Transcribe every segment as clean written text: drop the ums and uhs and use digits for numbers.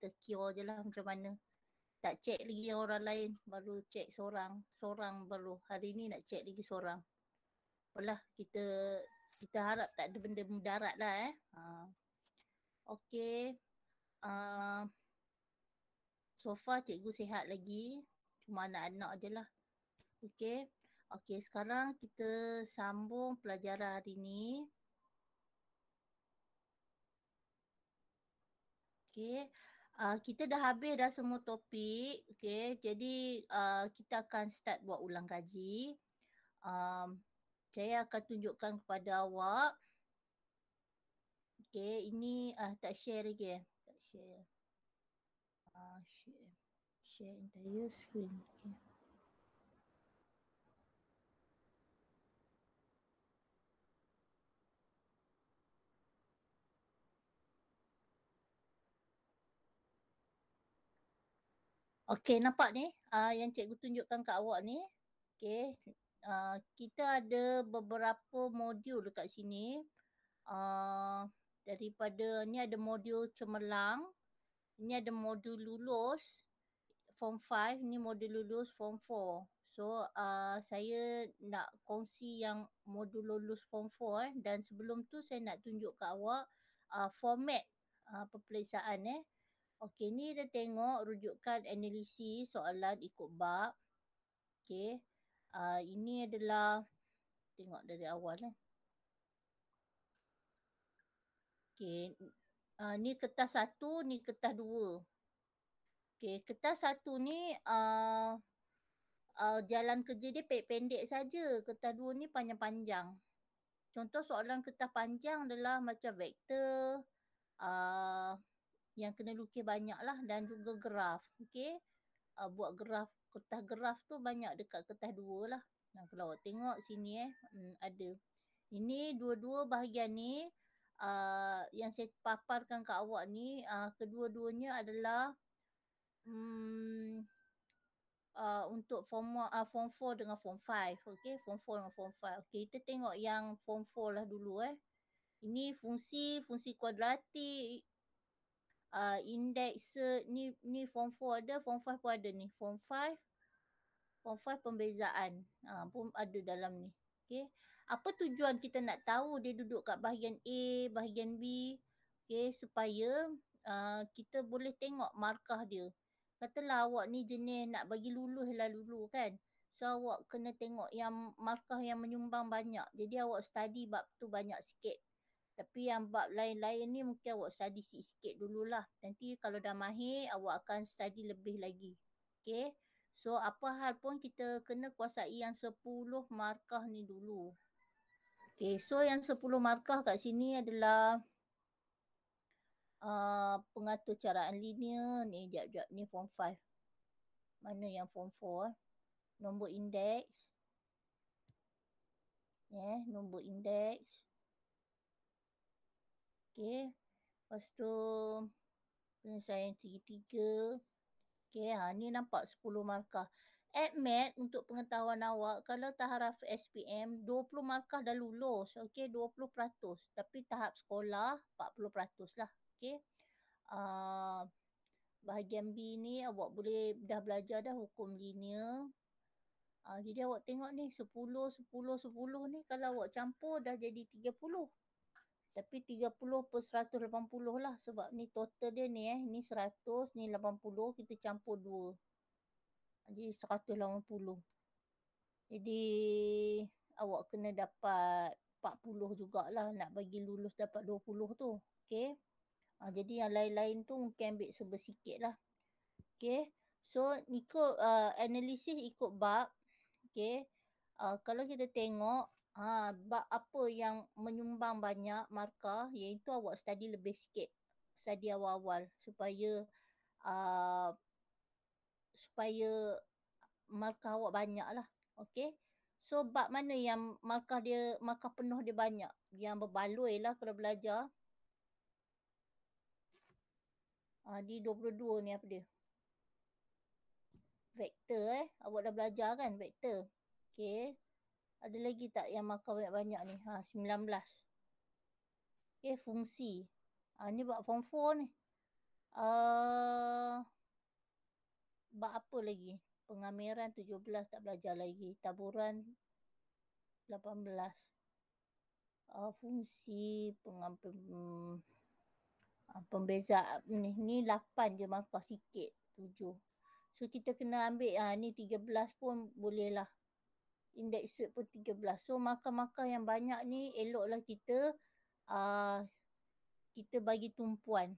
kita cure je lah macam mana. Tak check lagi orang lain, baru check seorang. Seorang baru hari ni nak check lagi seorang. Apalah, kita harap tak ada benda mudarat lah Okay. So far cikgu sihat lagi. Cuma anak-anak je lah. Okay. Okay, sekarang kita sambung pelajaran hari ni. Okay. Kita dah habis dah semua topik. Okay. Jadi kita akan start buat ulang kaji. Saya akan tunjukkan kepada awak. Okay. Ini tak share lagi Tak share. Share entire screen. Okay. Okay, nampak ni yang cikgu tunjukkan kat awak ni. Okay, kita ada beberapa modul dekat sini. Daripada ni ada modul cemerlang. Ini ada modul lulus Form 5. Ni modul lulus Form 4. So, saya nak kongsi yang modul lulus Form 4 dan sebelum tu saya nak tunjuk kat awak format peperiksaan Okey, ni dah tengok rujukan analisis soalan ikut bab. Okey. Ini adalah tengok dari awal Okey. Ni kertas 1, ni kertas 2. Okey, kertas 1 ni jalan kerja dia pendek saja. Kertas 2 ni panjang-panjang. Contoh soalan kertas panjang adalah macam vektor, yang kena lukis banyak lah dan juga graf. Okey. Buat graf, kertas graf tu banyak dekat kertas 2 lah. Kalau awak tengok sini ada. Ini dua-dua bahagian ni yang saya paparkan kat awak ni kedua-duanya adalah untuk form 4 dengan form 5. Okey, form 4 dengan form 5. Okey, kita tengok yang form 4 lah dulu Ini fungsi kuadratik, indeks ni form 4 ada, form 5 pun ada ni. Form 5 pembezaan pun ada dalam ni. Okay. Apa tujuan kita nak tahu dia duduk kat bahagian A, bahagian B. Okay, supaya kita boleh tengok markah dia. Katalah awak ni jenis nak bagi lulus lah dulu kan. So awak kena tengok yang markah yang menyumbang banyak. Jadi awak study bab tu banyak sikit. Tapi yang bab lain-lain ni mungkin awak study sikit dululah. Nanti kalau dah mahir awak akan study lebih lagi. Okay. So apa hal pun kita kena kuasai yang 10 markah ni dulu. Okay, so yang 10 markah kat sini adalah pengatur caraan linear. Ni jap-jap ni form 5. Mana yang form 4 Nombor indeks. Nombor indeks. Okay. Lepas tu penyelesaian segitiga. Okay, ni nampak 10 markah. AdMed untuk pengetahuan awak, kalau taharaf SPM 20 markah dah lulus. Okay, 20%. Tapi tahap sekolah 40% lah. Okay. Bahagian B ni awak boleh dah belajar dah hukum linear. Jadi awak tengok ni 10, 10, 10 ni kalau awak campur dah jadi 30. Tapi 30 per 180 lah sebab ni total dia ni ni 100, ni 80, kita campur 2. Jadi 180. Jadi awak kena dapat 40 jugalah nak bagi lulus dapat 20 tu. Okay. Jadi yang lain-lain tu mungkin ambil sebersikit lah. Okay. So ikut analisis ikut bab. Okay. Kalau kita tengok bab apa yang menyumbang banyak markah, iaitu awak study lebih sikit. Study awal-awal supaya markah awak banyak lah. Okay. So bab mana yang markah penuh dia banyak? Yang berbaloi lah kalau belajar. Di 22 ni apa dia? Vektor Awak dah belajar kan vektor? Okay. Ada lagi tak yang markah banyak-banyak ni? 19. Okay, fungsi. Ni bab form 4 ni. apa lagi? Pengamiran 17 tak belajar lagi. Taburan 18. Fungsi pembeza ni 8 je markah sikit. 7. So kita kena ambil ni 13 pun boleh lah. Index cert pun 13. So markah-markah yang banyak ni eloklah kita kita bagi tumpuan.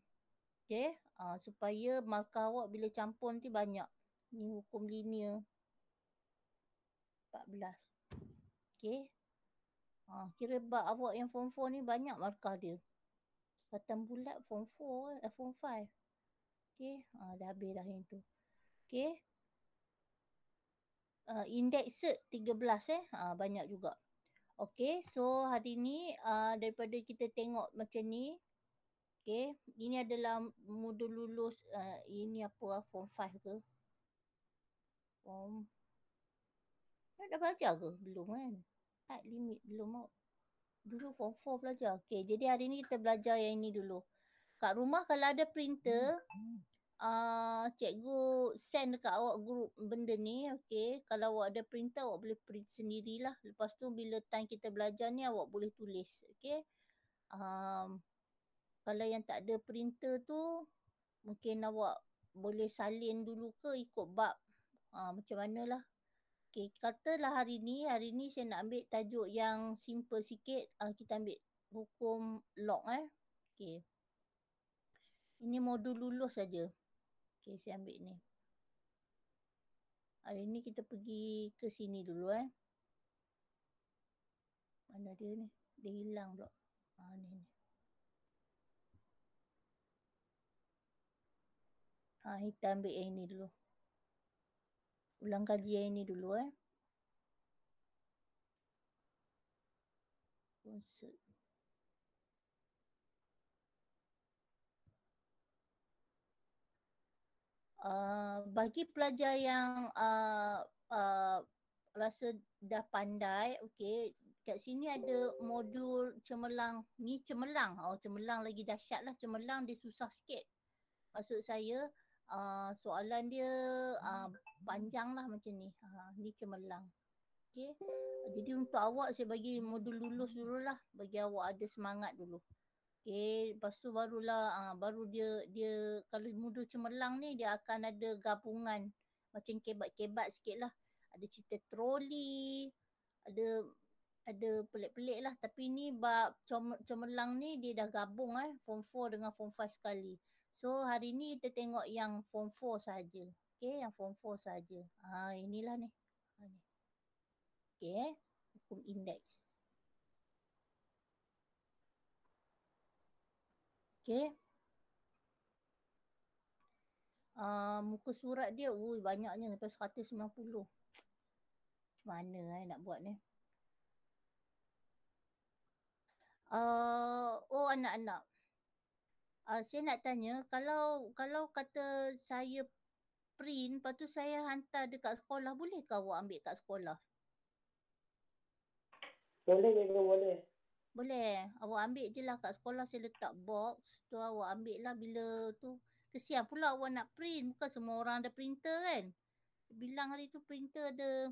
Okay. Supaya markah awak bila campur nanti banyak. Ni hukum linear 14. Okay. Kira bab awak yang form 4 ni banyak markah dia. Katan bulat form 4, form 5. Okay. Dah habis dah yang tu. Okay. Index cert 13 banyak juga. Okay. So hari ni daripada kita tengok macam ni. Okay. Ini adalah modul lulus. Ini apa form 5 ke? Dah belajar ke? Belum kan? Height limit belum. Dulu form 4 belajar. Okay. Jadi hari ni kita belajar yang ini dulu. Kat rumah kalau ada printer, cikgu send dekat awak group benda ni. Okay. Kalau awak ada printer, awak boleh print sendirilah. Lepas tu bila time kita belajar ni, awak boleh tulis. Okay. Kalau yang tak ada printer tu, mungkin awak boleh salin dulu ke ikut bab. Macam manalah. Okay, katalah hari ni saya nak ambil tajuk yang simple sikit. Kita ambil hukum log. Okay. Ini modul lulus saja. Okay, saya ambil ni. Hari ni kita pergi ke sini dulu. Mana dia ni? Dia hilang pula. Ni. Kita ambil yang ini dulu. Ulang kaji yang ini dulu. Konsert. Bagi pelajar yang rasa dah pandai, okay, kat sini ada modul cemerlang. Ni cemerlang. Cemerlang lagi dahsyat lah. Cemerlang dia susah sikit. Maksud saya, soalan dia panjang lah macam ni. Ni cemerlang. Okay. Jadi untuk awak saya bagi modul lulus dulu lah. Bagi awak ada semangat dulu. Okay, lepas tu barulah baru dia kalau modul cemerlang ni dia akan ada gabungan macam kebat-kebat sikit lah. Ada cerita troli, ada pelik-pelik lah. Tapi ni bab cemerlang ni dia dah gabung form 4 dengan form 5 sekali. So hari ni kita tengok yang form 4 saja. Okay, yang form 4 saja. Inilah ni. Okay, hukum indeks. Okay. Muka surat dia banyaknya sampai 190. Macam mana nak buat ni? Anak-anak. Saya nak tanya, kalau kata saya print, lepas tu saya hantar dekat sekolah, bolehkah awak ambil kat sekolah? Boleh. Boleh. Awak ambil je lah kat sekolah, saya letak box. Tu awak ambil lah bila tu. Kesian pula awak nak print. Bukan semua orang ada printer kan. Bilang hari tu printer ada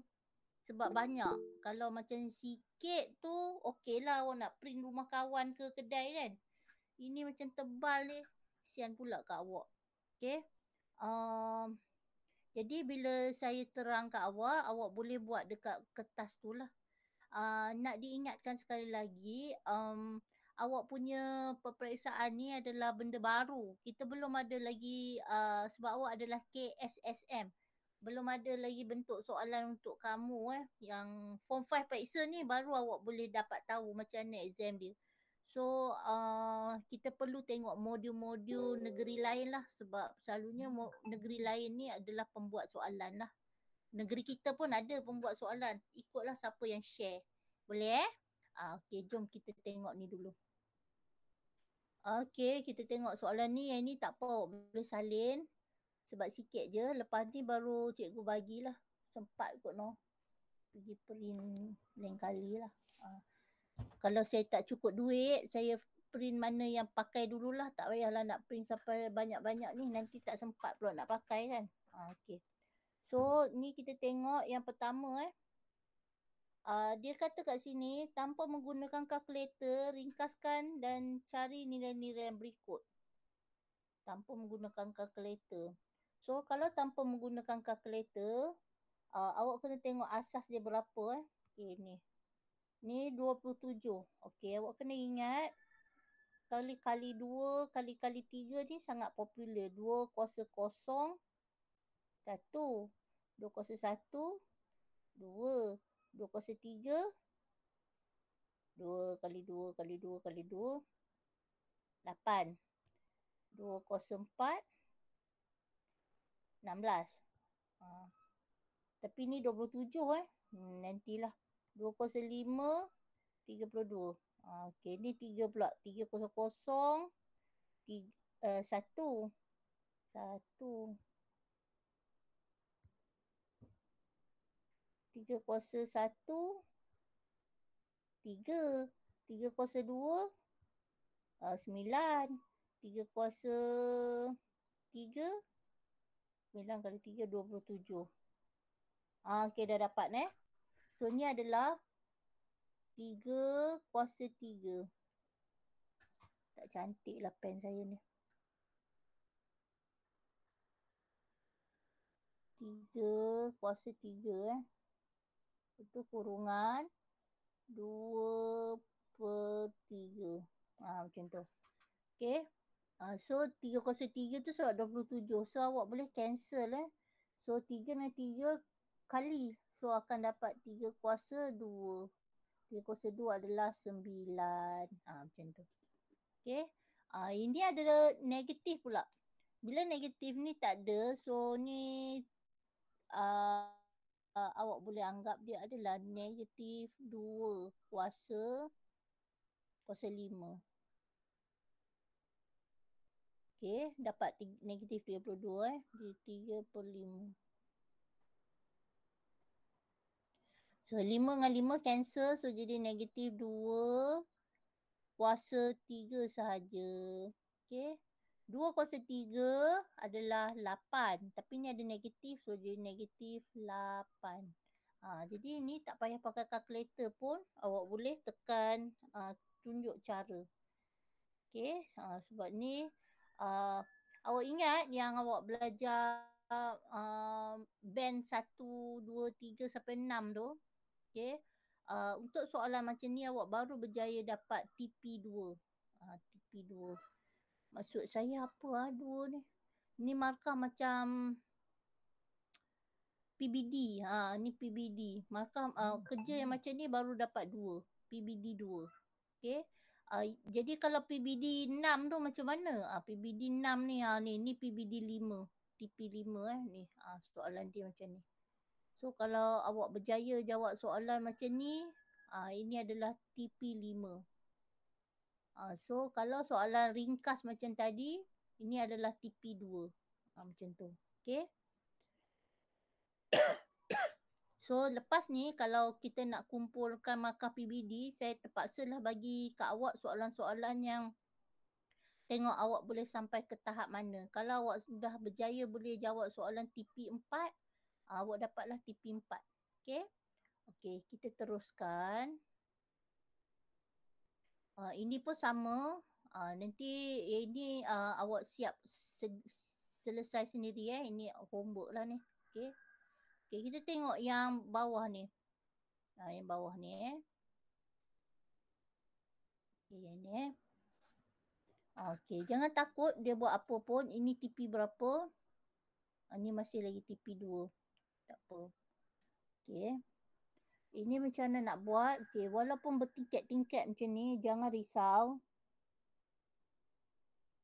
sebab banyak. Kalau macam sikit tu, okey lah awak nak print rumah kawan ke kedai kan. Ini macam tebal ni. Kesian pula kat awak. Okay. Jadi bila saya terang kat awak boleh buat dekat kertas tu lah. Nak diingatkan sekali lagi, awak punya peperiksaan ni adalah benda baru. Kita belum ada lagi, sebab awak adalah KSSM. Belum ada lagi bentuk soalan untuk kamu yang form 5 periksa ni baru awak boleh dapat tahu macam mana exam dia. So kita perlu tengok modul-modul negeri lain lah sebab selalunya negeri lain ni adalah pembuat soalan lah. Negeri kita pun ada pembuat soalan. Ikutlah siapa yang share. Boleh okay, jom kita tengok ni dulu. Okay, kita tengok soalan ni. Yang ni tak apa, boleh salin. Sebab sikit je. Lepas ni baru cikgu bagilah. Sempat kot no. Pergi print lain kali lah. Kalau saya tak cukup duit, saya print mana yang pakai dululah. Tak payahlah nak print sampai banyak-banyak ni. Nanti tak sempat pula nak pakai kan. Okay. So ni kita tengok yang pertama dia kata kat sini tanpa menggunakan kalkulator ringkaskan dan cari nilai-nilai yang berikut. Tanpa menggunakan kalkulator. So kalau tanpa menggunakan kalkulator awak kena tengok asas dia berapa Okay ni. Ni 27. Okay, awak kena ingat kali-kali 2 kali-kali 3 ni sangat popular. 2 kuasa kosong 1. 2 kuasa 1 2. 2 kuasa 3 2 kali 2 kali 2 kali 2 8. 2 kuasa 4 16. Tapi ni 27 nantilah. 2 kuasa 5 32. Okey, ni 3 pula. 3 kosong kosong 1 1 3 kuasa 1 3. 3 kuasa 2 9. 3 kuasa 3 9 kali 3 27. Okey, dah dapat So ni adalah 3 kuasa 3. Tak cantik lah pen saya ni. 3 kuasa 3 itu kurungan 2 per 3. Macam tu. Okay. So 3 kuasa 3 tu sebab 27. So awak boleh cancel So 3 dengan 3 kali. So akan dapat 3 kuasa 2. 3 kuasa 2 adalah 9. Macam tu. Okay. Ini adalah negatif pula. Bila negatif ni tak ada, so ni awak boleh anggap dia adalah negatif 2 kuasa 5. Okay, dapat negatif 32 3 per 5. So 5 dengan 5 cancel, so jadi negatif 2 kuasa 3 sahaja. Okay. 2 kuasa 3 adalah 8. Tapi ni ada negatif, so jadi negatif 8. Jadi ni tak payah pakai kalkulator pun. Awak boleh tekan tunjuk cara. Okay. Sebab ni awak ingat yang awak belajar band 1, 2, 3 sampai 6 tu. Okay. Untuk soalan macam ni awak baru berjaya dapat TP2. TP2. Maksud saya apa 2 ni? Ni markah macam PBD. Ni PBD. Markah kerja yang macam ni baru dapat 2. PBD 2. Okay. Jadi kalau PBD 6 tu macam mana? PBD 6 ni ni PBD 5. TP5 ni. Soalan dia macam ni. So kalau awak berjaya jawab soalan macam ni, ini adalah TP5. So kalau soalan ringkas macam tadi, ini adalah TP2. Macam tu. Okay. So lepas ni kalau kita nak kumpulkan markah PBD, saya terpaksalah bagi kat awak soalan-soalan yang tengok awak boleh sampai ke tahap mana. Kalau awak sudah berjaya boleh jawab soalan TP4, awak dapatlah TP4. Okay. Okay, kita teruskan. Ini pun sama. Nanti ini awak siap selesai sendiri Ini homework lah ni. Okay. Okay, kita tengok yang bawah ni. Yang bawah ni Okay, yang ni Okay, jangan takut dia buat apa pun. Ini TP berapa? Ini masih lagi TP2. Tak apa. Okay. Ini macam mana nak buat. Okay, walaupun bertingkat-tingkat macam ni, jangan risau.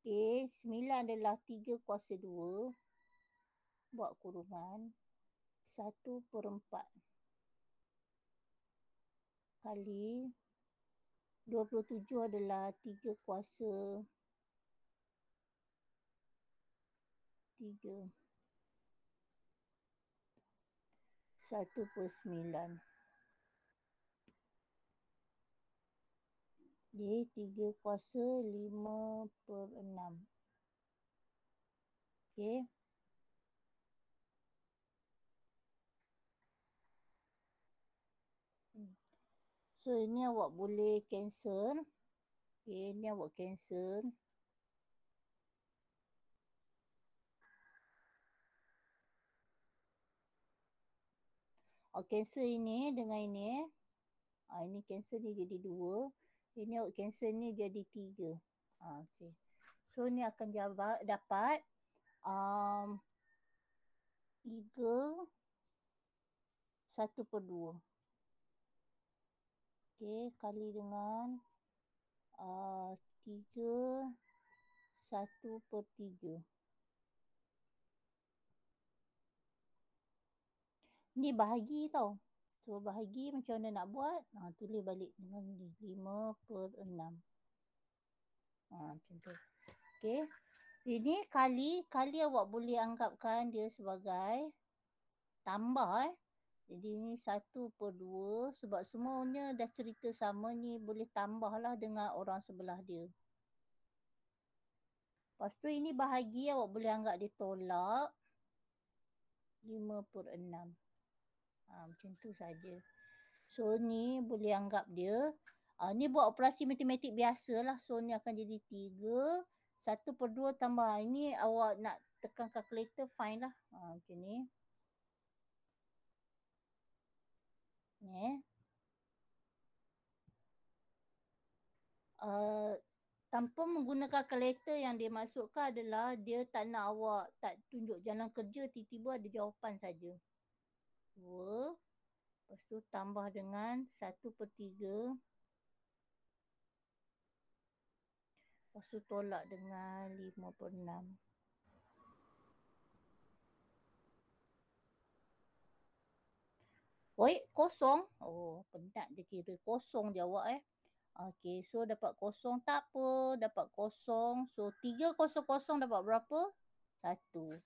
Okay, 9 adalah 3 kuasa 2. Buat kurungan. 1/4 kali 27 adalah 3 kuasa 3. 1/9. Jadi 3 kuasa 5/6. Okay. So ini awak boleh cancel. Okay, ni awak cancel. Awak cancel ini dengan ini. Ini cancel ni jadi 2. Ini awak cancel ni jadi 3. Okay. So ni akan dapat 3 1/2. Okay, kali dengan 3 1/3. Ni bahagi tau. So bahagi macam mana nak buat? Tulis balik dengan ni 5/6. Macam tu. Okay. Ini kali awak boleh anggapkan dia sebagai tambah. Jadi ni 1/2 sebab semuanya dah cerita sama ni, boleh tambahlah dengan orang sebelah dia. Lepas tu ini bahagi awak boleh anggap dia tolak 5/6. Macam tu saja. So ni boleh anggap dia. Ni buat operasi matematik biasa lah. So ni akan jadi 3. 1/2 tambah. Ini awak nak tekan kalkulator fine lah. Macam ni. Ni. Tanpa menggunakan kalkulator yang dia masukkan adalah dia tak nak awak tak tunjuk jalan kerja, tiba-tiba ada jawapan saja. 2. Lepas tu tambah dengan 1/3. Lepas tu tolak dengan 5/6. Oi, kosong. Oh, penat je kira. Kosong je awak Okay, so dapat kosong tak apa. Dapat kosong. So 3 kosong dapat berapa? 1.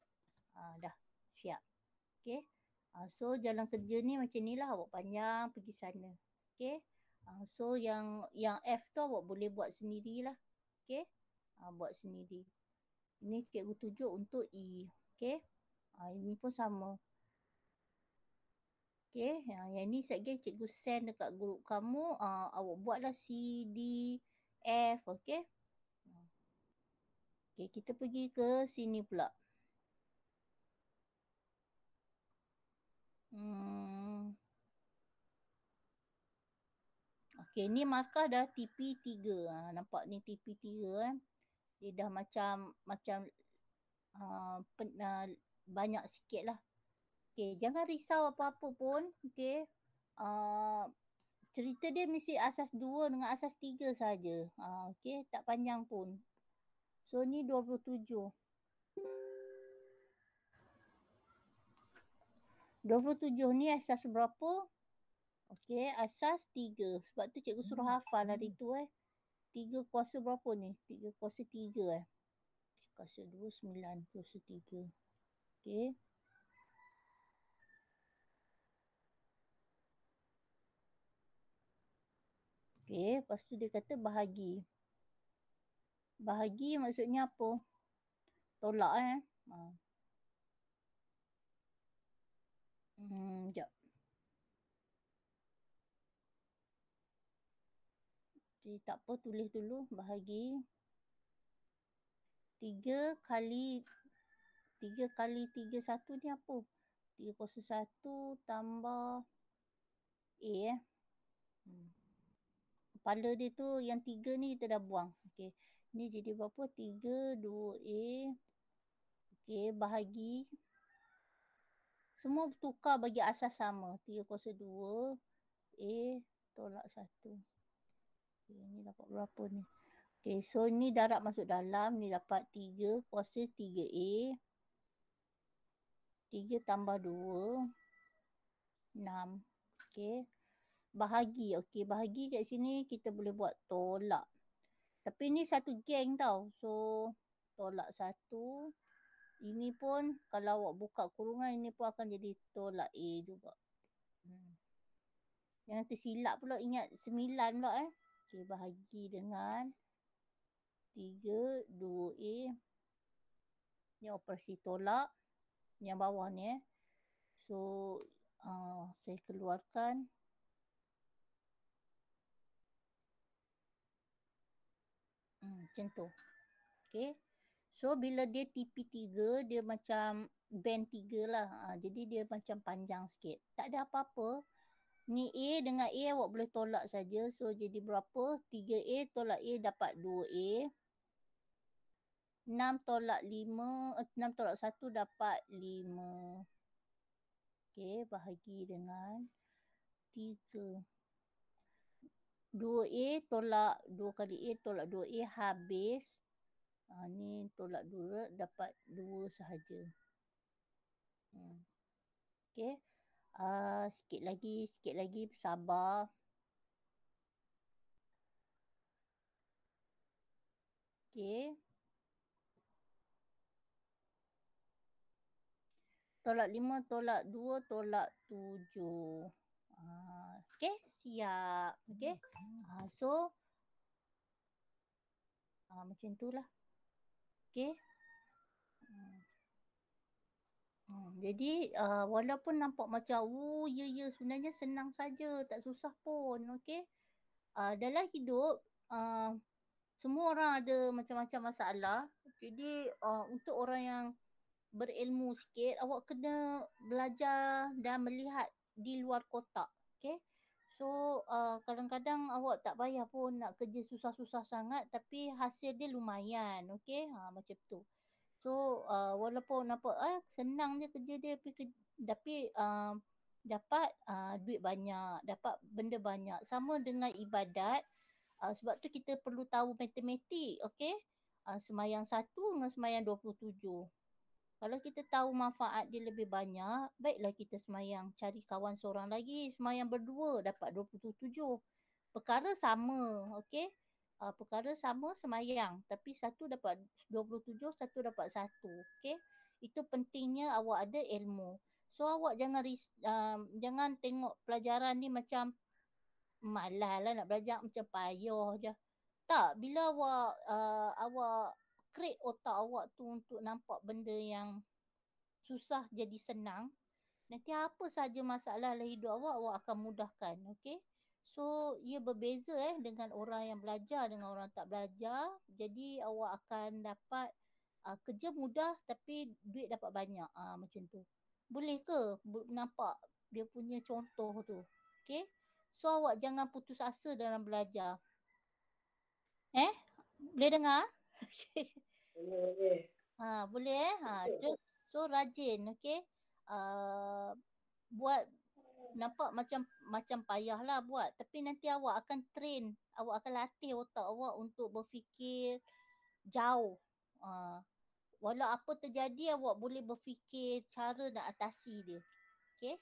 Dah. Siap. Okay. So jalan kerja ni macam ni lah. Awak panjang pergi sana. Okay. So yang F tu awak boleh buat sendirilah. Okay. Buat sendiri. Ini cikgu tunjuk untuk E. Okay. Ini pun sama. Okay. Yang ni sekejap cikgu send dekat grup kamu. Awak buatlah C, D, F. Okay. Okay. Kita pergi ke sini pula. Okay. Ni markah dah TP3. Nampak ni TP3 Dia dah macam banyak sikit lah. Okay, jangan risau apa-apa pun. Okay. Cerita dia mesti asas 2 dengan asas 3 saja. Okay, tak panjang pun. So ni 27. 27 ni asas berapa? Okay, asas 3. Sebab tu cikgu suruh hafal hari tu 3 kuasa berapa ni? 3 kuasa 3 Kuasa 2, 9 kuasa 3. Okay. Okay, lepas tu dia kata bahagi. Bahagi maksudnya apa? Tolak Sekejap. Jadi tak apa, tulis dulu bahagi. 3 kali 3 1 ni apa? 3 kuasa 1 tambah A Kepala dia tu yang 3 ni kita dah buang. Okay. Ni jadi berapa? 3, 2A. Okay, bahagi. Semua tukar bagi asas sama. 3 kuasa 2. A tolak 1. Okay, ni dapat berapa ni? Okay, so ni darab masuk dalam. Ni dapat 3 kuasa 3A. 3 tambah 2. 6. Okay. Bahagi. Okay, bahagi kat sini kita boleh buat tolak. Tapi ni satu geng tau. So, tolak 1. Ini pun kalau awak buka kurungan ini pun akan jadi tolak A juga. Jangan tersilap pula, ingat 9 pula Okay, bahagi dengan 3, 2A. Ni operasi tolak. Yang bawah ni So, saya keluarkan. Macam tu. Okay. So bila dia TP3, dia macam band 3 lah. Jadi dia macam panjang sikit. Tak ada apa-apa. Ni A dengan A awak boleh tolak saja. So jadi berapa? 3A tolak A dapat 2A. 6 tolak 5, 6 tolak 1 dapat 5. Okay, bahagi dengan 3. 2A tolak 2 kali A tolak 2A habis. Ni tolak 2 dapat 2 sahaja. Okay. Sikit lagi sabar. Okay. Tolak 5 tolak 2 tolak 7. Okay, siap. Okay. So macam tu lah. Okay. Jadi walaupun nampak macam ya sebenarnya senang saja, tak susah pun. Okay. Dalam hidup semua orang ada macam-macam masalah. Jadi untuk orang yang berilmu sikit, awak kena belajar dan melihat di luar kotak. Okay. So kadang-kadang awak tak payah pun nak kerja susah-susah sangat, tapi hasil dia lumayan. Okay. Macam tu. So walaupun nampak senang je kerja dia, tapi dapat duit banyak, dapat benda banyak. Sama dengan ibadat. Sebab tu kita perlu tahu matematik. Okay. Semayang 1 dengan semayang 27. Kalau kita tahu manfaat dia lebih banyak, baiklah kita semayang. Cari kawan seorang lagi, semayang berdua dapat 27. Perkara sama, okey? Perkara sama semayang, tapi satu dapat 27, satu dapat 1, okey? Itu pentingnya awak ada ilmu. So awak jangan tengok pelajaran ni macam malas lah nak belajar, macam payah je. Tak, bila awak create otak awak tu untuk nampak benda yang susah jadi senang, nanti apa saja masalah dalam hidup awak, awak akan mudahkan. Okay. So, ia berbeza dengan orang yang belajar dengan orang tak belajar. Jadi, awak akan dapat kerja mudah tapi duit dapat banyak. Macam tu. Boleh ke nampak dia punya contoh tu? Okay. So, awak jangan putus asa dalam belajar. Boleh dengar? Boleh. Boleh so rajin, okey. Buat nampak macam payahlah buat, tapi nanti awak akan train, awak akan latih otak awak untuk berfikir jauh. Walau apa terjadi, awak boleh berfikir cara nak atasi dia. Okey?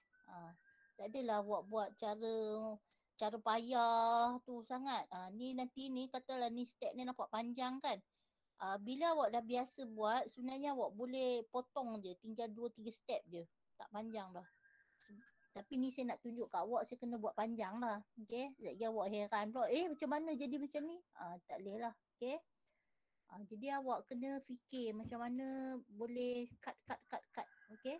Tak adalah awak buat cara payah tu sangat. Ni nanti ni katalah ni step ni nampak panjang kan. Bila awak dah biasa buat, sebenarnya awak boleh potong je, tinggal 2-3 step je. Tak panjang dah. Tapi ni saya nak tunjuk kat awak, saya kena buat panjang lah. Okay. Sekejap awak heran pula, macam mana jadi macam ni? Tak boleh lah. Okay. Jadi awak kena fikir macam mana boleh cut. Okay.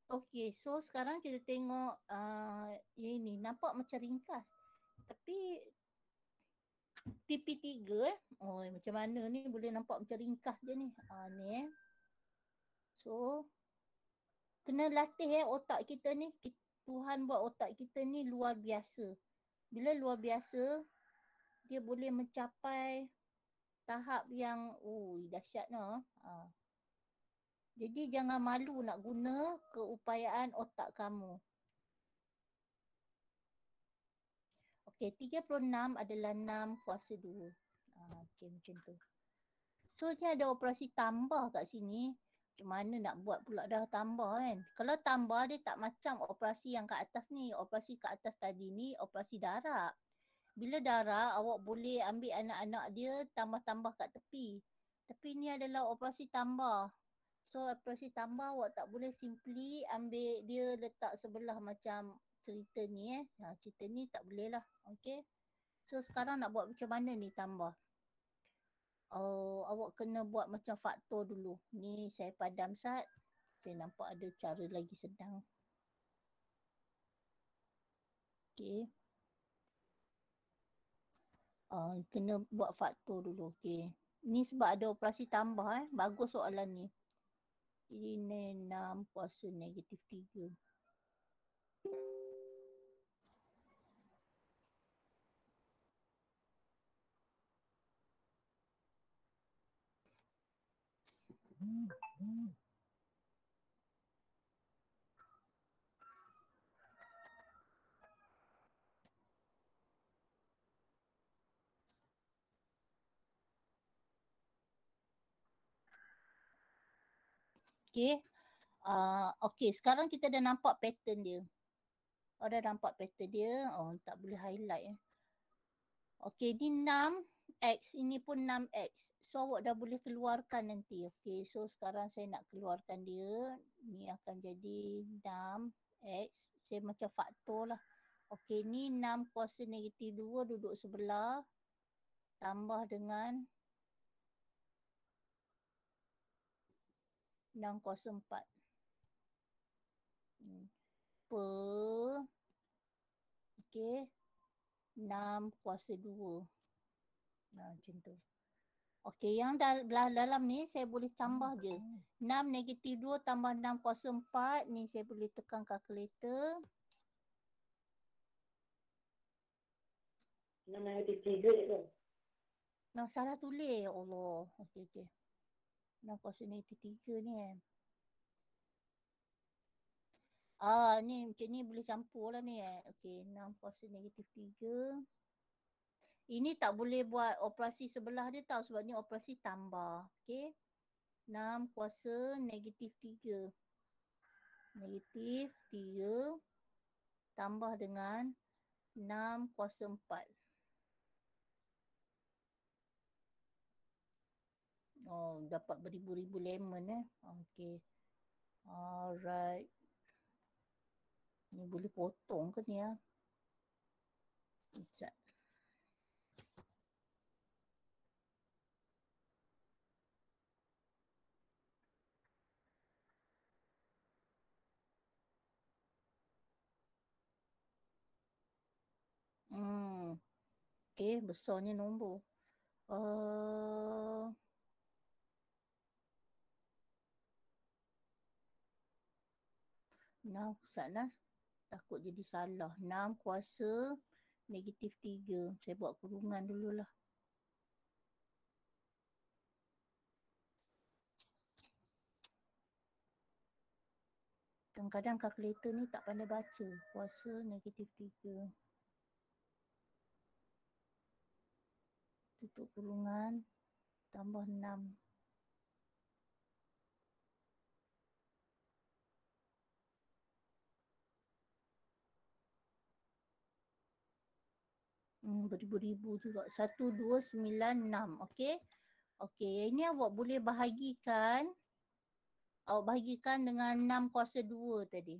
Okay, so sekarang kita tengok yang ini. Nampak macam ringkas. Tapi TP3 macam mana ni boleh nampak macam ringkas je ni. Ni So, kena latih otak kita ni. Tuhan buat otak kita ni luar biasa. Bila luar biasa, dia boleh mencapai tahap yang dahsyat lah. Jadi jangan malu nak guna keupayaan otak kamu. Okey, 36 adalah 6 kuasa 2. Okey, macam tu. So, ni ada operasi tambah kat sini. Macam mana nak buat pula dah tambah kan? Kalau tambah dia tak macam operasi yang kat atas ni. Operasi kat atas tadi ni operasi darab. Bila darab, awak boleh ambil anak-anak dia tambah-tambah kat tepi. Tapi ni adalah operasi tambah. So operasi tambah awak tak boleh simply ambil dia letak sebelah macam cerita ni cerita ni tak boleh lah. Okay. So sekarang nak buat macam mana ni tambah? Awak kena buat macam faktor dulu. Ni saya padam sat. Saya nampak ada cara lagi senang. Okay. Kena buat faktor dulu. Okey. Ni sebab ada operasi tambah Bagus soalan ni. Ini 6 kuasa negatif 3. Okey. Okey, sekarang kita dah nampak pattern dia. Dah nampak pattern dia. Tak boleh highlight Okey, ni 6X. Ini pun 6X. So, awak dah boleh keluarkan nanti. Okey, so sekarang saya nak keluarkan dia. Ni akan jadi 6X. Saya macam faktor lah. Okey, ni 6 kuasa negatif 2 duduk sebelah. Tambah dengan 6 kuasa 4. Per okey 6 kuasa 2. Macam tu. Okey, yang dalam ni saya boleh tambah je. 6 negatif 2 tambah 6 kuasa 4. Ni saya boleh tekan kalkulator. 6 negatif 3 je tu. Salah tulis. Ya Allah. Okey. 6 kuasa negatif 3 ni ni macam ni boleh campur lah ni Okey, 6 kuasa negatif 3. Ini tak boleh buat operasi sebelah dia tau sebab ni operasi tambah. Okey. 6 kuasa negatif 3. Negatif 3 tambah dengan 6 kuasa 4. Dapat beribu-ribu lemon Okey. Alright. Ni boleh potong ke ni Sekejap. Okey, besarnya nombor. Sana takut jadi salah. 6 kuasa negatif 3. Saya buat kurungan dululah. Kadang-kadang kalkulator ni tak pandai baca. Kuasa negatif 3. Tutup kurungan. Tambah 6. Beribu-ribu juga. 1296. Okey. Okey. Ini awak boleh bahagikan. Awak bahagikan dengan 6 kuasa 2 tadi.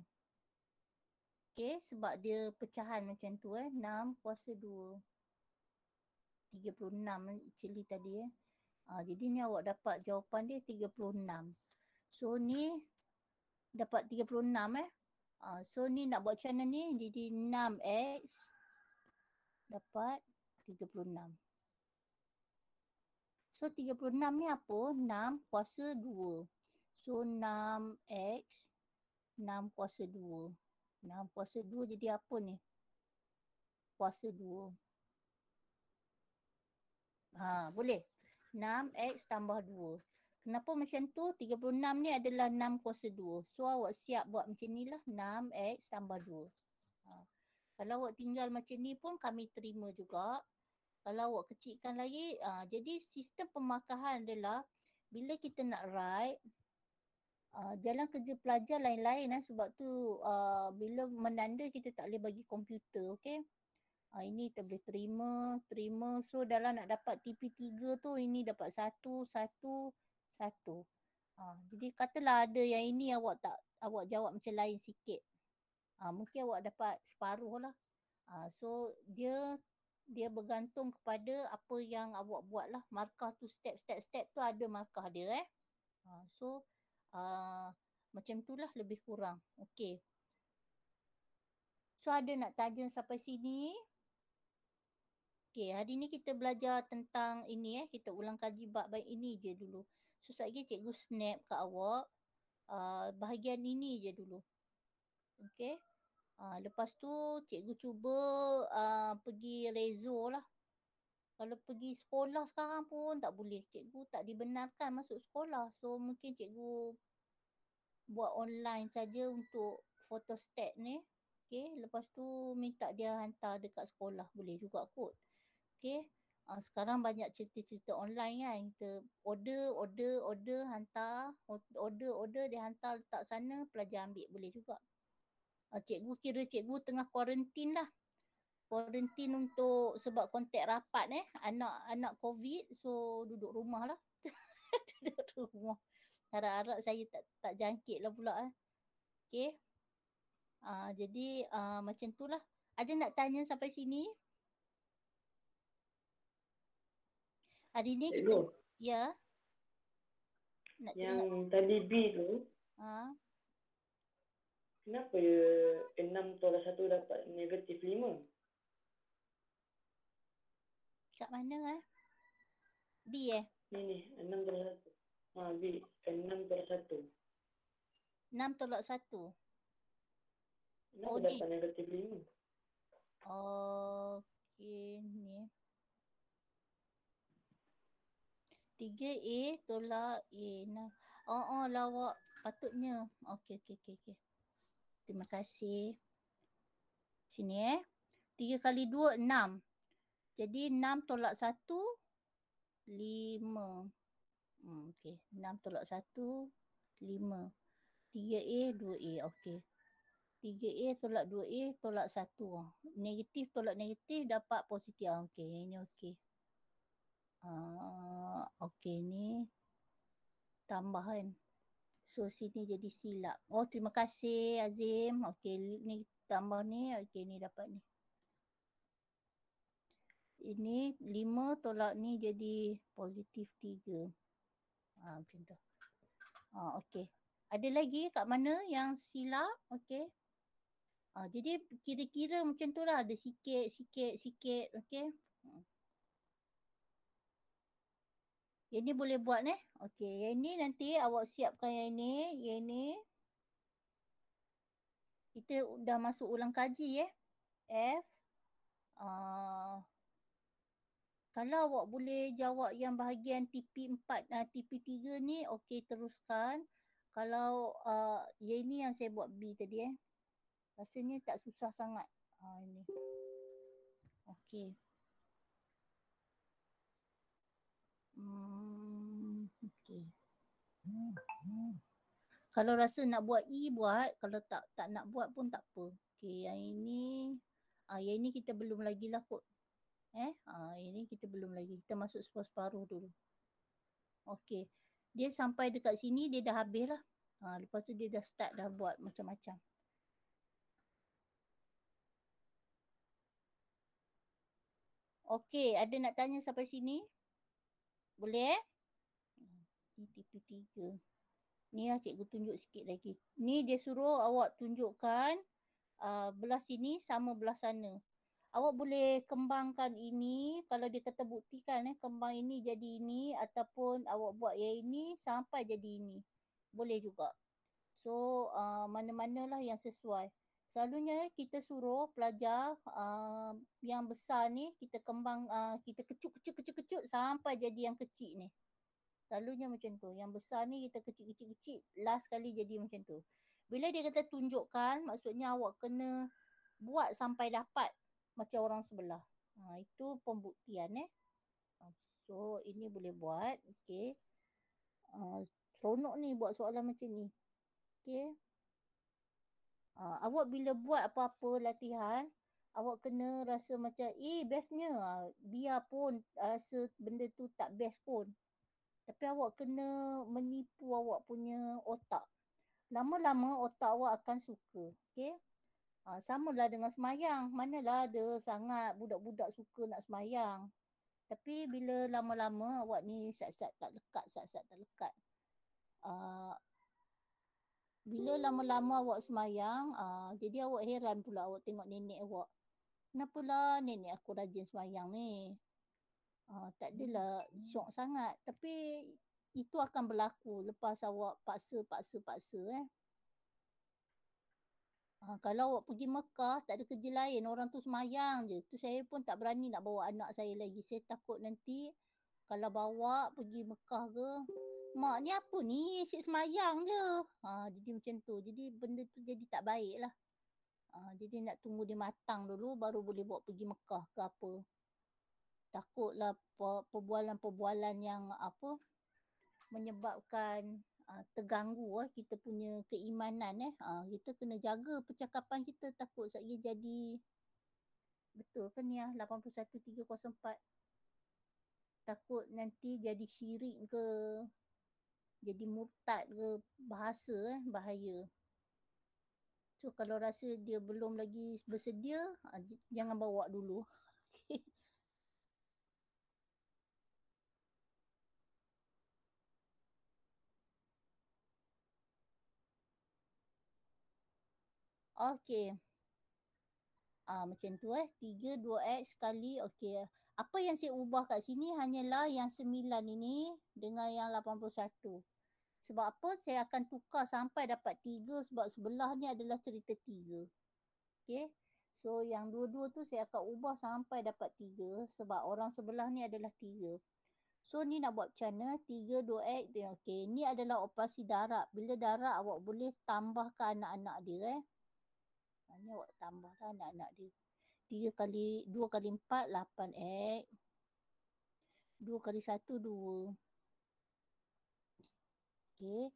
Okey. Sebab dia pecahan macam tu 6 kuasa 2. 36 actually tadi jadi ni awak dapat jawapan dia 36. So ni dapat 36 so ni nak buat macam mana ni? Jadi 6x dapat 36. So 36 ni apa? 6 kuasa 2. So 6x 6 kuasa 2. 6 kuasa 2 jadi apa ni? Kuasa 2. Boleh. 6x tambah 2. Kenapa macam tu? 36 ni adalah 6 kuasa 2. So awak siap buat macam ni lah. 6x tambah 2. Kalau awak tinggal macam ni pun kami terima juga. Kalau awak kecilkan lagi. Jadi sistem pemakahan adalah bila kita nak write jalan kerja pelajar lain-lain sebab tu bila menanda kita tak boleh bagi komputer. Okay. Ini kita boleh terima. So dalam nak dapat TP3 tu ini dapat 1, 1, 1. Jadi katalah ada yang ini awak jawab macam lain sikit. Mungkin awak dapat separuh lah. So dia bergantung kepada apa yang awak buat lah. Markah tu step tu ada markah dia So macam tu lah lebih kurang. Okay. So ada nak tanya sampai sini? Okey, hari ni kita belajar tentang ini kita ulang kaji bab baik ini je dulu. So, sekejap lagi cikgu snap kat awak, bahagian ini je dulu. Okey. Lepas tu cikgu cuba pergi rezo lah. Kalau pergi sekolah sekarang pun tak boleh. Cikgu tak dibenarkan masuk sekolah. So, mungkin cikgu buat online saja untuk photostat ni. Okey, lepas tu minta dia hantar dekat sekolah. Boleh juga kot. Okey. Sekarang banyak cerita-cerita online kan. Kita order, hantar. Order, dia hantar letak sana, pelajar ambil. Boleh juga. Cikgu kira cikgu tengah kuarantin lah. Kuarantin untuk sebab kontak rapat anak-anak COVID. So, duduk rumah lah. Duduk rumah. Harap-harap saya tak jangkit lah pula. Okey. Jadi macam tu lah. Ada nak tanya sampai sini? Hari ni kita... Cikgu, Ya. Nak yang teringat. tadi B tu, kenapa 6 tolak 1 dapat negatif 5? Kat mana B Ni, 6 tolak 1. B, 6 tolak 1. 6 tolak 1. Kenapa dapat negatif 5? Okey, ni. 3A tolak A. Lawak patutnya. Okey. Terima kasih. Sini 3 kali 2, 6. Jadi 6 tolak 1, 5. Okey. 6 tolak 1, 5. 3A, 2A. Okey. 3A tolak 2A tolak 1. Negatif tolak negatif dapat positif. Okey, ini okey. Okey, ni tambahan. So, sini jadi silap. Terima kasih Azim. Okey, ni tambah ni. Okey, ni dapat ni. Ini 5 tolak ni jadi positif 3. Macam tu. Okey. Ada lagi kat mana yang silap? Okey. Jadi kira-kira macam tu lah. Ada sikit. Okey. Yang ni boleh buat Okey. Yang ni nanti awak siapkan yang ni. Kita dah masuk ulang kaji F. Kalau awak boleh jawab yang bahagian TP4, TP3 ni, okey teruskan. Kalau yang ni yang saya buat B tadi rasanya tak susah sangat. Ini. Okey. Okey. Kalau rasa nak buat E, buat. Kalau tak nak buat pun tak apa. Okey, yang ini kita belum lagi lah kot. Ini kita belum lagi. Kita masuk separuh dulu. Okey. Dia sampai dekat sini, dia dah habis lah. Lepas tu dia dah start dah buat macam-macam. Okey, ada nak tanya sampai sini? Boleh Ni TP3. Ni lah cikgu tunjuk sikit lagi. Ni dia suruh awak tunjukkan belah sini sama belah sana. Awak boleh kembangkan ini. Kalau dia kata buktikan kembang ini jadi ini. Ataupun awak buat yang ini sampai jadi ini. Boleh juga. So mana-manalah yang sesuai. Selalunya kita suruh pelajar yang besar ni kita kembang, kita kecut sampai jadi yang kecil ni. Selalunya macam tu. Yang besar ni kita kecil. Last kali jadi macam tu. Bila dia kata tunjukkan, maksudnya awak kena buat sampai dapat macam orang sebelah. Itu pembuktian So ini boleh buat. Okey. Seronok ni buat soalan macam ni. Okey. Awak bila buat apa-apa latihan, awak kena rasa macam bestnya. Biarpun rasa benda tu tak best pun. Tapi awak kena menipu awak punya otak. Lama-lama otak awak akan suka. Okey. Samalah dengan semayang. Manalah ada sangat budak-budak suka nak semayang. Tapi bila lama-lama awak ni sat-sat tak lekat. Bila lama-lama awak semayang, jadi awak heran pula awak tengok nenek awak. Kenapalah nenek aku rajin sembahyang ni. Tak adalah syok sangat. Tapi itu akan berlaku lepas awak paksa. Kalau awak pergi Mekah, tak ada kerja lain. Orang tu sembahyang je. Tu saya pun tak berani nak bawa anak saya lagi. Saya takut nanti kalau bawa pergi Mekah ke, mak ni apa ni? Asyik sembahyang je. Jadi macam tu. Jadi benda tu jadi tak baik lah. Jadi nak tunggu dia matang dulu baru boleh bawa pergi Mekah ke apa. Takutlah perbualan-perbualan yang apa menyebabkan terganggu kita punya keimanan. Kita kena jaga percakapan kita, takut saya jadi betul kan ni 81304, takut nanti jadi syirik ke, jadi murtad ke, bahasa bahaya. So kalau rasa dia belum lagi bersedia, jangan bawa dulu. Okey. Macam tu 3, 2x kali. Okey. Apa yang saya ubah kat sini hanyalah yang 9 ini dengan yang 81. Sebab apa? Saya akan tukar sampai dapat 3 sebab sebelah ni adalah cerita 3. Okey. So yang dua-dua tu saya akan ubah sampai dapat 3 sebab orang sebelah ni adalah 3. So ni nak buat macam mana? 3, 2x. Okey. Ni adalah operasi darab. Bila darab awak boleh tambahkan anak-anak dia. Ni awak tambahkan anak-anak dia. 3 kali 2 kali 4 8x. 2 kali 1 2. Okey.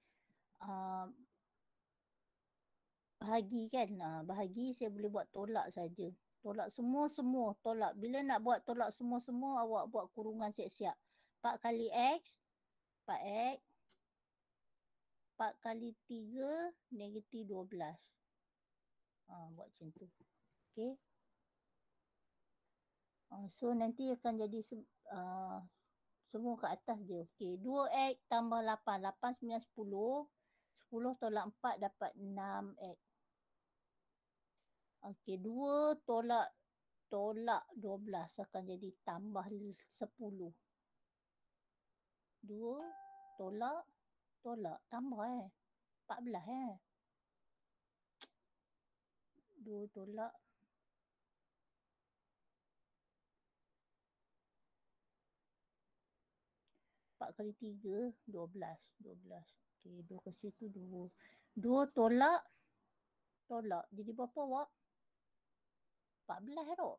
Bahagi kan. Bahagi saya boleh buat tolak saja. Tolak semua tolak. Bila nak buat tolak semua awak buat kurungan siap-siap. 4 kali x 4x. 4 kali 3 negatif 12. Buat macam tu. Okey. So nanti akan jadi semua kat atas je. Okey, 2x tambah 8. 8, 9, 10. 10 tolak 4 dapat 6x. Okey, 2 tolak 12 akan jadi tambah 10. 2 tolak tambah 14 2 tolak 4 kali 3 12. Okey, 2 ke situ 2. 2 tolak jadi berapa awak? 14 tu.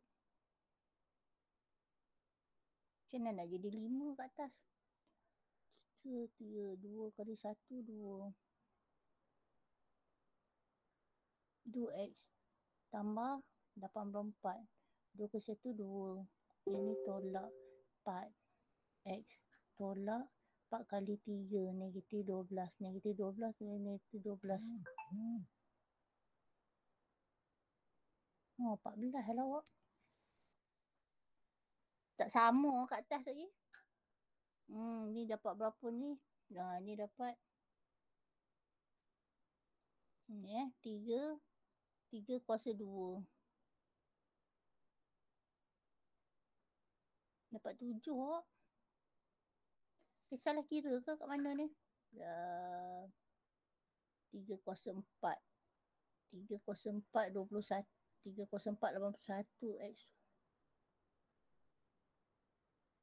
Macam mana nak jadi 5 kat atas? 3, 2 kali 1 2. 2x tambah 84. 2 ke 1 2. Ini tolak 4x tolak 4 kali 3 negatif 12. Negatif 12 negatif 12. 14 lah awak. Tak sama kat atas lagi. Ni dapat berapa ni? Ni dapat ni 3 kuasa 2. Dapat 7 awak. Salah kira ke kat mana ni? 3 kuasa 4. 3 kuasa 4 21. 3 kuasa 4 81 x.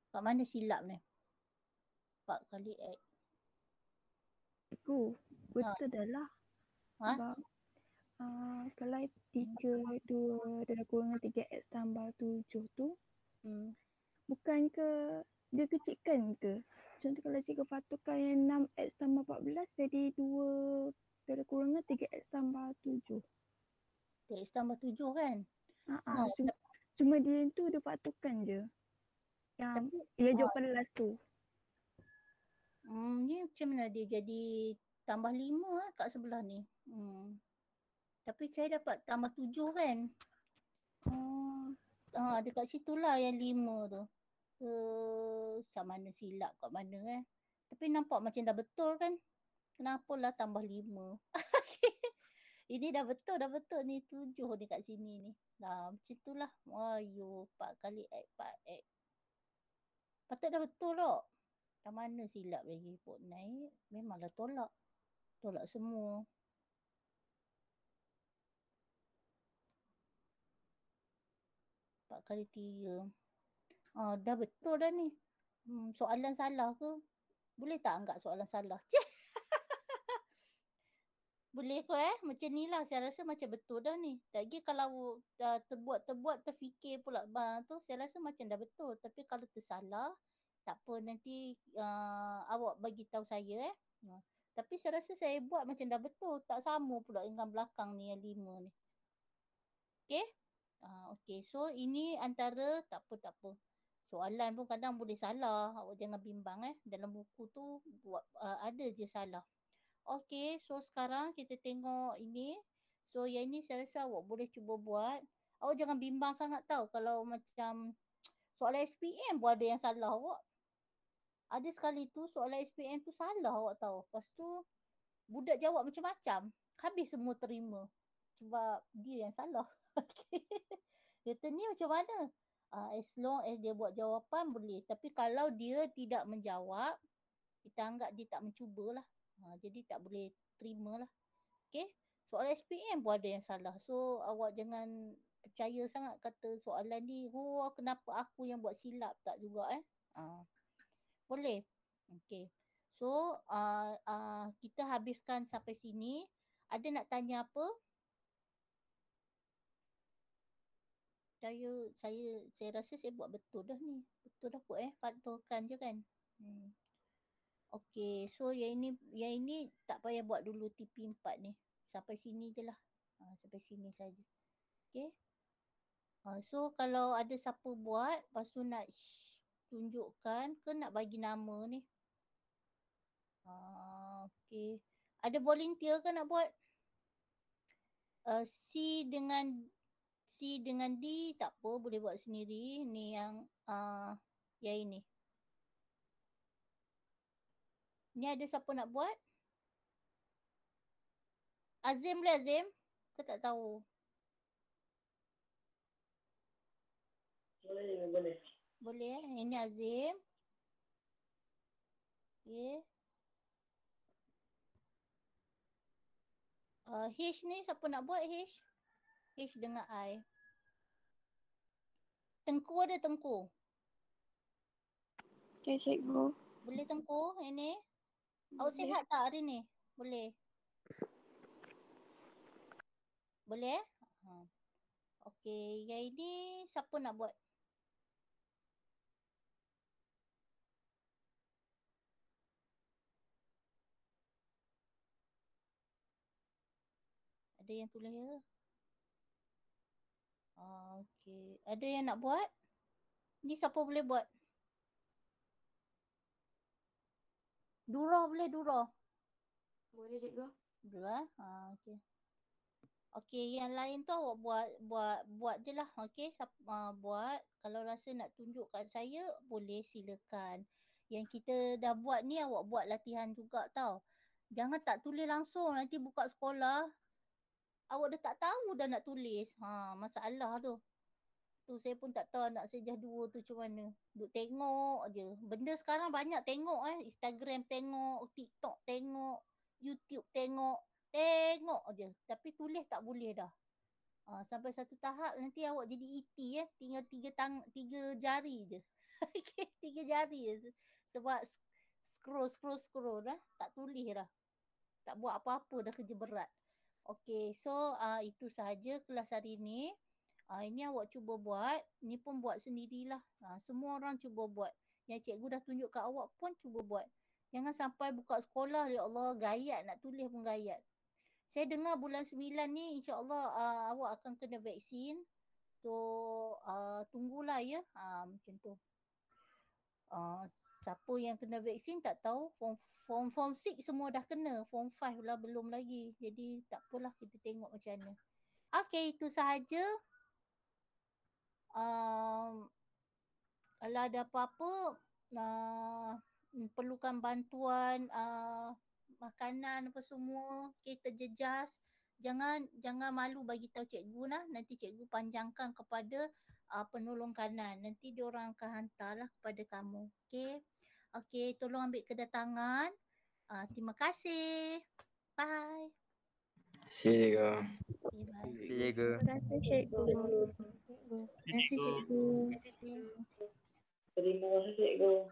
Kat mana silap ni? 4 kali x. Aku betul dah lah. Sebab kalau 3, 2 dan kurang 3x tambah 7 tu bukan ke dia kecilkan ke? Contoh kalau cikgu patutkan yang 6x tambah 14 jadi 2 dan kurang 3x tambah 7. 3x tambah 7 kan? Cuma dia tu dia patutkan je. Yang dia jawapan last tu. Ni macam mana dia jadi tambah 5 kat sebelah ni. Tapi saya dapat tambah 7 kan. Dekat situlah yang 5 tu. Sama mana silap kat mana Tapi nampak macam dah betul kan. Kenapalah tambah 5. Ini dah betul ni 7 ni kat sini ni. Dah macam itulah. Ayo 4 kali X 4X. Patut dah betul tak? Tak mana silap lagi put naik. Memanglah tolak. Tolak semua. Empat kali 3. Dah betul dah ni. Soalan salah ke? Boleh tak anggap soalan salah? Boleh ke Macam ni lah. Saya rasa macam betul dah ni. Lagi kalau terbuat terfikir pula tu, saya rasa macam dah betul. Tapi kalau tersalah, tak apa nanti awak bagi tahu saya Tapi saya rasa saya buat macam dah betul. Tak sama pula dengan belakang ni yang 5 ni. Okay? Okay. So ini antara tak apa. Soalan pun kadang boleh salah. Awak jangan bimbang Dalam buku tu buat ada je salah. Okay, so sekarang kita tengok ini. So yang ini saya rasa awak boleh cuba buat. Awak jangan bimbang sangat tau kalau macam soalan SPM pun ada yang salah awak. Ada sekali tu soalan SPM tu salah awak tahu. Lepas tu budak jawab macam-macam. Habis semua terima. Sebab dia yang salah. Okay. Kata ni macam mana? As long as dia buat jawapan boleh. Tapi kalau dia tidak menjawab, kita anggap dia tak mencubalah. Jadi tak boleh terima lah. Okay. Soalan SPM pun ada yang salah. So awak jangan percaya sangat kata soalan ni. Kenapa aku yang buat silap? Tak juga Boleh. Okay. So kita habiskan sampai sini. Ada nak tanya apa? Saya rasa saya buat betul dah ni. Betul dah kot faktorkan je kan. Okay, so yang ini tak payah buat dulu TP4 ni. Sampai sini je lah. Sampai sini saja. Okay. So kalau ada siapa buat, lepas tu nak tunjukkan ke nak bagi nama ni. Okay. Ada volunteer ke nak buat? C dengan D tak apa, boleh buat sendiri. Ni yang ini. Ni ada siapa nak buat? Azim boleh Azim? Ke tak tahu? Boleh. Boleh Ini Azim. Okay. H ni siapa nak buat H? H dengan I. Tengku ada Tengku? Okay, cikgu. Boleh Tengku ini? Awak sihat tak hari ni? Boleh? Boleh? Okay, yang ini siapa nak buat? Ada yang tulis ya? Okay, ada yang nak buat? Ni siapa boleh buat? Durah boleh Durah? Boleh cikgu. Boleh okay. Okay, yang lain tu awak buat je lah. Okay, buat. Kalau rasa nak tunjuk kat saya, boleh silakan. Yang kita dah buat ni awak buat latihan juga tau. Jangan tak tulis langsung. Nanti buka sekolah, awak dah tak tahu dah nak tulis. Masalah tu. Tu saya pun tak tahu anak saya dah 2 tu macam mana. Duk tengok je. Benda sekarang banyak tengok Instagram tengok, TikTok tengok, YouTube tengok. Tengok je. Tapi tulis tak boleh dah. Sampai satu tahap nanti awak jadi ET tinggal 3 jari je. Okay, 3 jari je. Sebab scroll dah. Tak tulis dah. Tak buat apa-apa dah kerja berat. Okay, so itu sahaja kelas hari ni. Ini awak cuba buat. Ni pun buat sendirilah. Semua orang cuba buat. Yang cikgu dah tunjuk kat awak pun cuba buat. Jangan sampai buka sekolah, ya Allah, gayat nak tulis pun gayat. Saya dengar bulan 9 ni insya-Allah awak akan kena vaksin. So tunggulah ya. Macam tu. Siapa yang kena vaksin tak tahu. Form 6 semua dah kena. Form 5 lah belum lagi. Jadi tak apalah, kita tengok macam mana. Okay, itu sahaja. Kalau ada apa-apa perlukan bantuan makanan apa semua, kita jejas, jangan malu bagi tahu cikgu lah. Nanti cikgu panjangkan kepada penolong kanan. Nanti dia orang akan hantarlah kepada kamu. Okey, tolong ambil kedatangan. Terima kasih. Bye. See you. Okay, bye. See you, cikgu. Terima kasih cikgu. Terima kasih, cikgu.